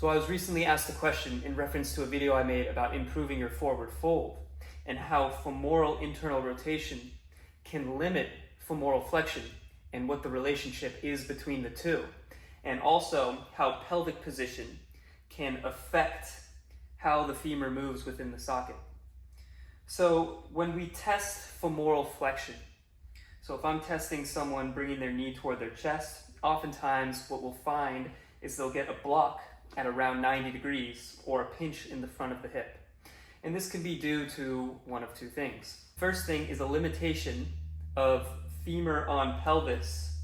So I was recently asked a question in reference to a video I made about improving your forward fold and how femoral internal rotation can limit femoral flexion and what the relationship is between the two, and also how pelvic position can affect how the femur moves within the socket. So when we test femoral flexion, so if I'm testing someone bringing their knee toward their chest, oftentimes what we'll find is they'll get a block at around 90 degrees or a pinch in the front of the hip. And this can be due to one of two things. First thing is a limitation of femur on pelvis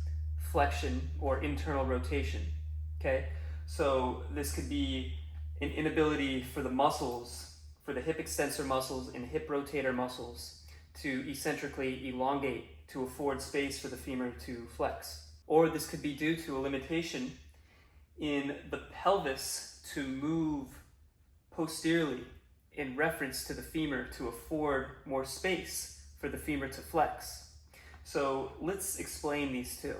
flexion or internal rotation, okay? So this could be an inability for the muscles, for the hip extensor muscles and hip rotator muscles to eccentrically elongate to afford space for the femur to flex. Or this could be due to a limitation in the pelvis to move posteriorly in reference to the femur to afford more space for the femur to flex. So let's explain these two.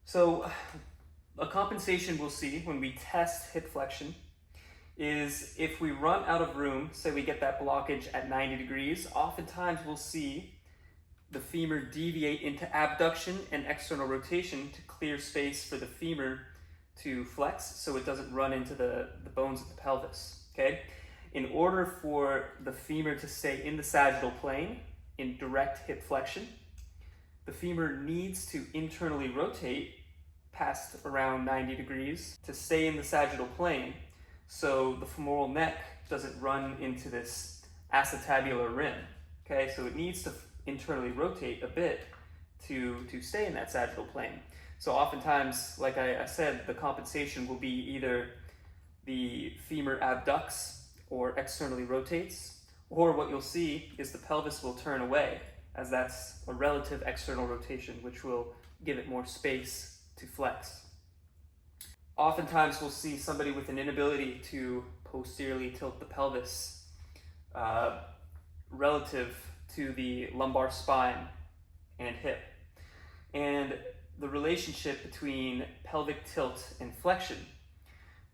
So a compensation we'll see when we test hip flexion is if we run out of room, say we get that blockage at 90 degrees, oftentimes we'll see the femur deviate into abduction and external rotation to clear space for the femur to flex so it doesn't run into the bones of the pelvis, okay? In order for the femur to stay in the sagittal plane in direct hip flexion, the femur needs to internally rotate past around 90 degrees to stay in the sagittal plane so the femoral neck doesn't run into this acetabular rim, okay? So it needs to internally rotate a bit to stay in that sagittal plane. So oftentimes, like I said, the compensation will be either the femur abducts or externally rotates, or what you'll see is the pelvis will turn away, as that's a relative external rotation, which will give it more space to flex. Oftentimes we'll see somebody with an inability to posteriorly tilt the pelvis relative to the lumbar spine and hip. And the relationship between pelvic tilt and flexion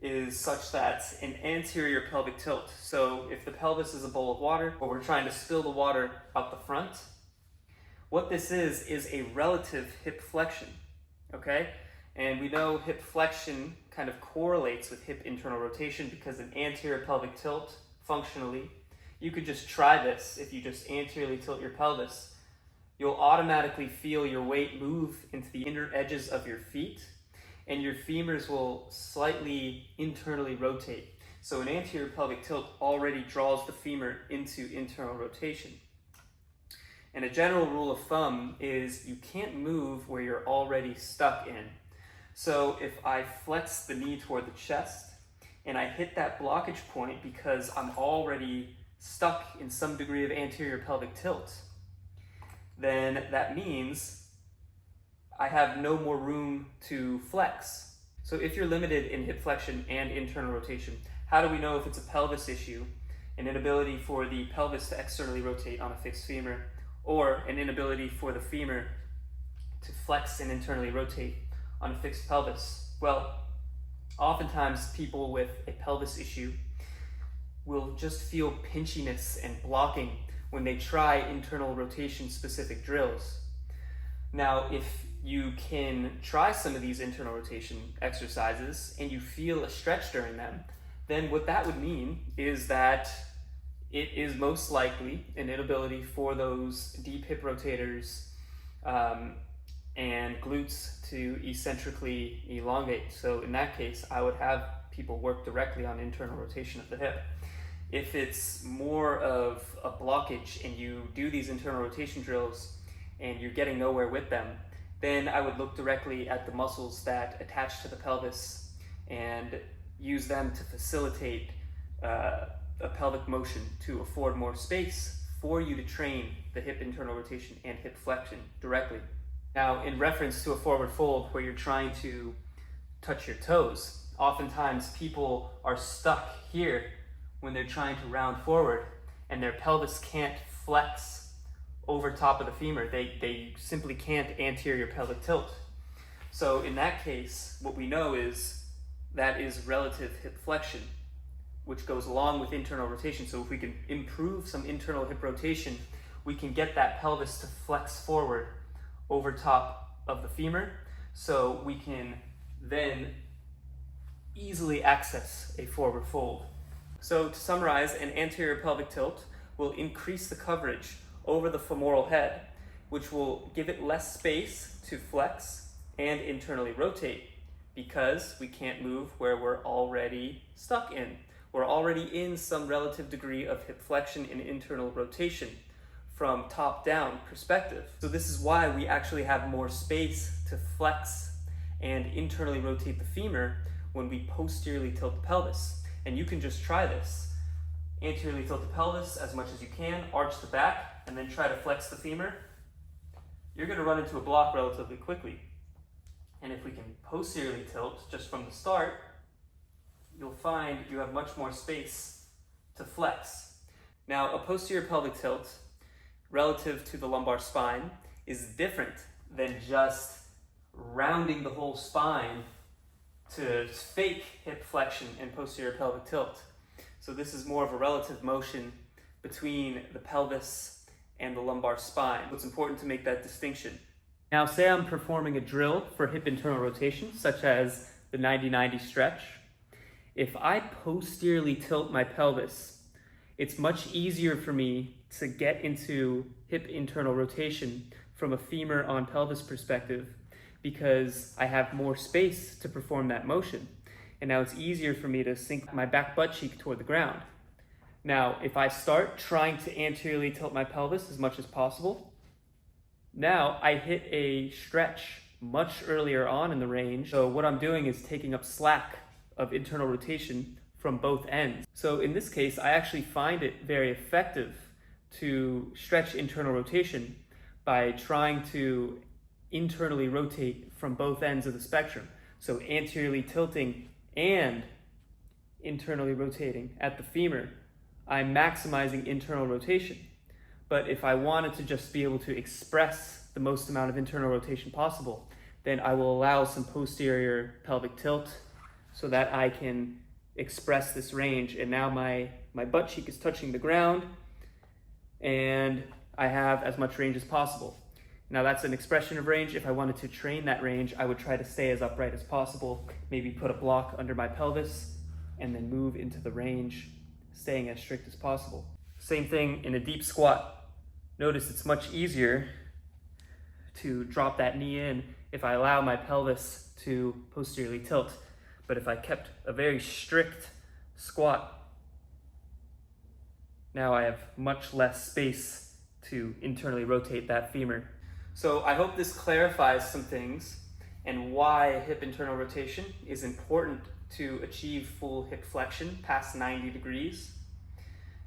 is such that an anterior pelvic tilt, so if the pelvis is a bowl of water or we're trying to spill the water out the front, what this is a relative hip flexion, okay? And we know hip flexion kind of correlates with hip internal rotation because an anterior pelvic tilt, functionally, you could just try this. If you just anteriorly tilt your pelvis, you'll automatically feel your weight move into the inner edges of your feet, and your femurs will slightly internally rotate. So an anterior pelvic tilt already draws the femur into internal rotation. And a general rule of thumb is you can't move where you're already stuck in. So if I flex the knee toward the chest and I hit that blockage point because I'm already stuck in some degree of anterior pelvic tilt, then that means I have no more room to flex. So if you're limited in hip flexion and internal rotation, how do we know if it's a pelvis issue, an inability for the pelvis to externally rotate on a fixed femur, or an inability for the femur to flex and internally rotate on a fixed pelvis? Well, oftentimes people with a pelvis issue will just feel pinchiness and blocking when they try internal rotation specific drills. Now, if you can try some of these internal rotation exercises and you feel a stretch during them, then what that would mean is that it is most likely an inability for those deep hip rotators and glutes to eccentrically elongate. So in that case, I would have people work directly on internal rotation of the hip. If it's more of a blockage and you do these internal rotation drills and you're getting nowhere with them, then I would look directly at the muscles that attach to the pelvis and use them to facilitate a pelvic motion to afford more space for you to train the hip internal rotation and hip flexion directly. Now, in reference to a forward fold where you're trying to touch your toes, oftentimes people are stuck here when they're trying to round forward and their pelvis can't flex over top of the femur. They simply can't anterior pelvic tilt. So in that case, what we know is that is relative hip flexion, which goes along with internal rotation. So if we can improve some internal hip rotation, we can get that pelvis to flex forward over top of the femur, so we can then easily access a forward fold. So to summarize, an anterior pelvic tilt will increase the coverage over the femoral head, which will give it less space to flex and internally rotate, because we can't move where we're already stuck in. We're already in some relative degree of hip flexion and internal rotation from top-down perspective. So this is why we actually have more space to flex and internally rotate the femur when we posteriorly tilt the pelvis. And you can just try this. Anteriorly tilt the pelvis as much as you can, arch the back, and then try to flex the femur. You're going to run into a block relatively quickly. And if we can posteriorly tilt just from the start, you'll find you have much more space to flex. Now, a posterior pelvic tilt relative to the lumbar spine is different than just rounding the whole spine to fake hip flexion and posterior pelvic tilt. So this is more of a relative motion between the pelvis and the lumbar spine. It's important to make that distinction. Now, say I'm performing a drill for hip internal rotation, such as the 90-90 stretch. If I posteriorly tilt my pelvis, it's much easier for me to get into hip internal rotation from a femur on pelvis perspective, because I have more space to perform that motion. And now it's easier for me to sink my back butt cheek toward the ground. Now, if I start trying to anteriorly tilt my pelvis as much as possible, now I hit a stretch much earlier on in the range. So what I'm doing is taking up slack of internal rotation from both ends. So in this case, I actually find it very effective to stretch internal rotation by trying to internally rotate from both ends of the spectrum. So anteriorly tilting and internally rotating at the femur, I'm maximizing internal rotation. But if I wanted to just be able to express the most amount of internal rotation possible, then I will allow some posterior pelvic tilt so that I can express this range. And now my butt cheek is touching the ground and I have as much range as possible. Now that's an expression of range. If I wanted to train that range, I would try to stay as upright as possible, maybe put a block under my pelvis, and then move into the range, staying as strict as possible. Same thing in a deep squat. Notice it's much easier to drop that knee in if I allow my pelvis to posteriorly tilt. But if I kept a very strict squat, now I have much less space to internally rotate that femur. So I hope this clarifies some things and why hip internal rotation is important to achieve full hip flexion past 90 degrees.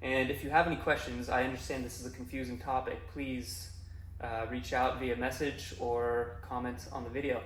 And if you have any questions, I understand this is a confusing topic, please reach out via message or comment on the video.